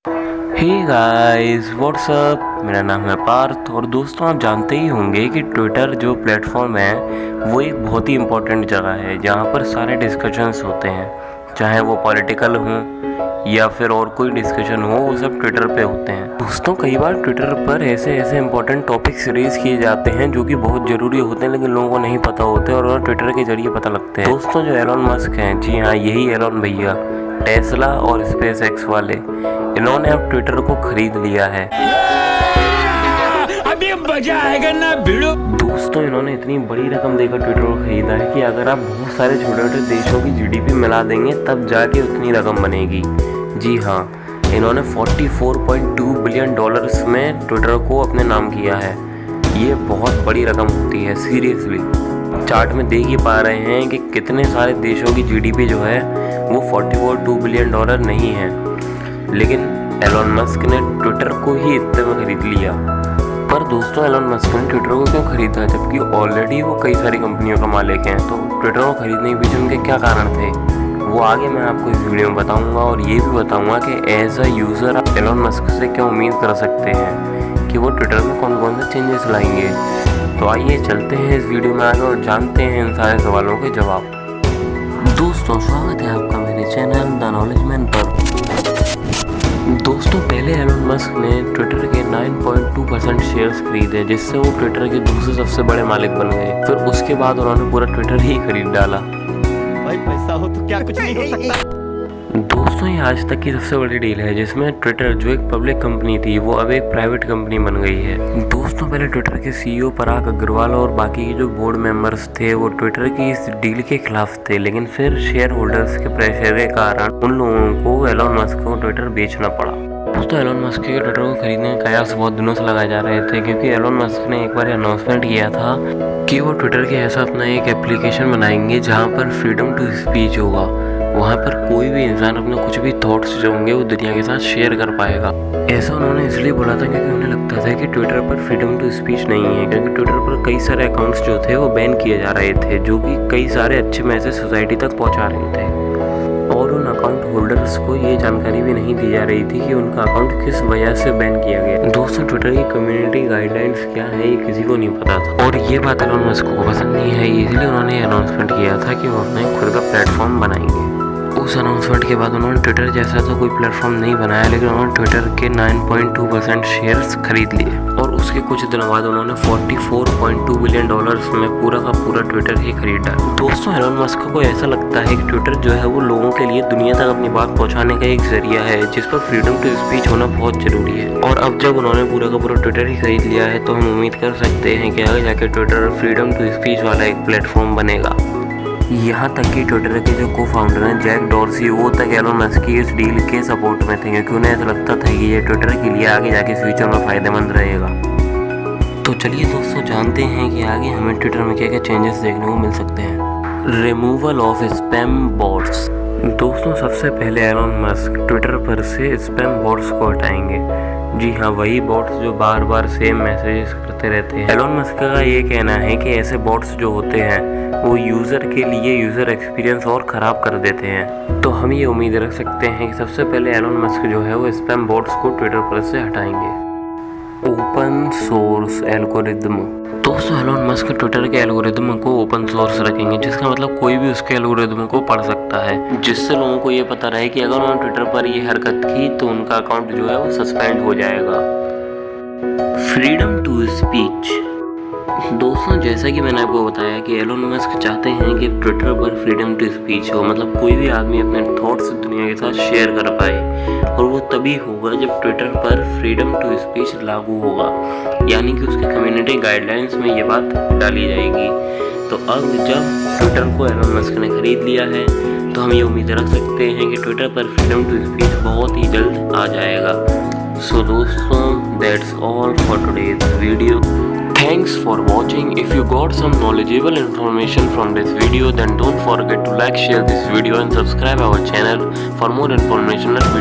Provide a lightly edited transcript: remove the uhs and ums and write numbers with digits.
Hey guys what's up, मेरा नाम है पार्थ। और दोस्तों, आप जानते ही होंगे कि ट्विटर जो प्लेटफॉर्म है वो एक बहुत ही इम्पोर्टेंट जगह है जहाँ पर सारे डिस्कशंस होते हैं, चाहे वो पॉलिटिकल हों या फिर और कोई डिस्कशन हो, वो सब ट्विटर पे होते हैं। दोस्तों, कई बार ट्विटर पर ऐसे ऐसे इंपॉर्टेंट टॉपिक्स रेज किए जाते हैं जो कि बहुत ज़रूरी होते हैं, लेकिन लोगों को नहीं पता होते और ट्विटर के जरिए पता लगते हैं। दोस्तों, जो एलन मस्क हैं, जी हाँ, यही एलन भैया, टेस्ला और स्पेस एक्स वाले, इन्होंने अब ट्विटर को खरीद लिया है। अभी मजा आएगा ना भिड़ो। दोस्तों, इन्होंने इतनी बड़ी रकम देकर ट्विटर को खरीदा है कि अगर आप बहुत सारे छोटे छोटे देशों की जीडीपी मिला देंगे तब जाके उतनी रकम बनेगी। जी हाँ, इन्होंने 44.2 बिलियन डॉलर्स में ट्विटर को अपने नाम किया है। ये बहुत बड़ी रकम होती है, सीरियसली। चार्ट में देख ही पा रहे हैं कि कितने सारे देशों की जीडीपी जो है वो 44.2 बिलियन डॉलर नहीं है, लेकिन एलन मस्क ने ट्विटर को ही इतने में खरीद लिया। पर दोस्तों, एलन मस्क ने ट्विटर को क्यों खरीदा जबकि ऑलरेडी वो कई सारी कंपनियों का मालिक हैं? तो ट्विटर को खरीदने के पीछे उनके क्या कारण थे, वो आगे मैं आपको इस वीडियो में बताऊंगा। और ये भी बताऊंगा कि एज अ यूज़र आप एलन मस्क से क्या उम्मीद कर सकते हैं कि वो ट्विटर में कौन कौन से चेंजेस लाएंगे। तो आइए चलते हैं इस वीडियो में आगे और जानते हैं इन सारे सवालों के जवाब। दोस्तों, स्वागत है आपका मेरे चैनल द नॉलेज मैन पर। दोस्तों, पहले एलन मस्क ने ट्विटर के 9.2% शेयर्स खरीदे, जिससे वो ट्विटर के दूसरे सबसे बड़े मालिक बन गए। फिर उसके बाद उन्होंने पूरा ट्विटर ही खरीद डाला। भाई पैसा हो तो क्या कुछ नहीं हो सकता। दोस्तों, ये आज तक की सबसे बड़ी डील है जिसमें ट्विटर, जो एक पब्लिक कंपनी थी, वो अब एक प्राइवेट कंपनी बन गई है। दोस्तों, पहले ट्विटर के सीईओ पराग अग्रवाल और बाकी के जो बोर्ड मेंबर्स थे वो ट्विटर की इस डील के खिलाफ थे, लेकिन फिर शेयर होल्डर्स के प्रेशर के कारण उन लोगों को एलन मस्क को ट्विटर बेचना पड़ा। दोस्तों, एलन मस्क के ट्विटर को खरीदने के कयास बहुत दिनों से लगाए जा रहे थे, क्योंकि एलन मस्क ने एक बार अनाउंसमेंट किया था कि वो ट्विटर के ऐसा अपना एक एप्लीकेशन बनाएंगे जहाँ पर फ्रीडम टू स्पीच होगा। वहाँ पर कोई भी इंसान अपने कुछ भी थॉट्स जो होंगे वो दुनिया के साथ शेयर कर पाएगा। ऐसा उन्होंने इसलिए बोला था क्योंकि उन्हें लगता था कि ट्विटर पर फ्रीडम टू स्पीच नहीं है, क्योंकि ट्विटर पर कई सारे अकाउंट्स जो थे वो बैन किए जा रहे थे, जो कि कई सारे अच्छे मैसेज सोसाइटी तक पहुँचा रहे थे। और उन अकाउंट होल्डर्स को ये जानकारी भी नहीं दी जा रही थी कि उनका अकाउंट किस वजह से बैन किया गया। दोस्तों, ट्विटर की कम्युनिटी गाइडलाइंस क्या है ये किसी को नहीं पता था, और ये बात एलन मस्क को पसंद नहीं है, इसलिए उन्होंने अनाउंसमेंट किया था कि वो अपना खुद का प्लेटफॉर्म बनाएंगे। उस अनाउंसमेंट के बाद उन्होंने ट्विटर जैसा तो कोई प्लेटफॉर्म नहीं बनाया, लेकिन उन्होंने ट्विटर के 9.2% शेयर्स खरीद लिए और उसके कुछ दिनों बाद उन्होंने 44.2 बिलियन डॉलर्स में पूरा का पूरा ट्विटर ही खरीद डाला। दोस्तों, एलन मस्क को ऐसा लगता है कि ट्विटर जो है वो लोगों के लिए दुनिया तक अपनी बात पहुंचाने का एक जरिया है, जिस पर फ्रीडम टू स्पीच होना बहुत जरूरी है। और अब जब उन्होंने पूरा का पूरा ट्विटर ही खरीद लिया है, तो हम उम्मीद कर सकते हैं कि आगे जाके ट्विटर फ्रीडम टू स्पीच वाला एक प्लेटफॉर्म बनेगा। यहाँ तक कि ट्विटर के जो को फाउंडर हैं जैक डॉर्सी, वो तक एलन मस्क की इस डील के सपोर्ट में थे, क्योंकि उन्हें ऐसा लगता था कि ये ट्विटर के लिए आगे जाके फ्यूचर में फ़ायदेमंद रहेगा। तो चलिए दोस्तों, जानते हैं कि आगे हमें ट्विटर में क्या क्या चेंजेस देखने को मिल सकते हैं। Removal of spam bots. दोस्तों, सबसे पहले एलन मस्क ट्विटर पर से स्पैम बॉट्स को हटाएंगे। जी हाँ, वही बॉट्स जो बार बार सेम मैसेजेस करते रहते हैं। एलन मस्क का ये कहना है कि ऐसे बॉट्स जो होते हैं वो यूज़र के लिए यूज़र एक्सपीरियंस और ख़राब कर देते हैं। तो हम ये उम्मीद रख सकते हैं कि सबसे पहले एलन मस्क जो है वो स्पैम बॉट्स को ट्विटर पर से हटाएंगे। Open source algorithm. दोस्तों, एलन मस्क ट्विटर के एल्गोरिदम को ओपन सोर्स रखेंगे, जिसका मतलब कोई भी उसके एल्गोरिदम को पढ़ सकता है, जिससे लोगों को ये पता रहे कि अगर उन्होंने ट्विटर पर ये हरकत की तो उनका अकाउंट जो है वो सस्पेंड हो जाएगा। Freedom to speech. दोस्तों, जैसा कि मैंने आपको बताया कि एलन मस्क चाहते हैं कि ट्विटर पर फ्रीडम टू स्पीच हो, मतलब कोई भी आदमी अपने थॉट्स दुनिया के साथ शेयर कर पाए, और वो तभी होगा जब ट्विटर पर फ्रीडम टू स्पीच लागू होगा, यानी कि उसके कम्युनिटी गाइडलाइंस में ये बात डाली जाएगी। तो अब जब ट्विटर को एलन मस्क ने खरीद लिया है, तो हम ये उम्मीद रख सकते हैं कि ट्विटर पर फ्रीडम टू स्पीच बहुत ही जल्द आ जाएगा। सो दोस्तों, that's all for today's video. Thanks for watching. If you got some knowledgeable information from this video, then don't forget to like, share this video and subscribe our channel for more information.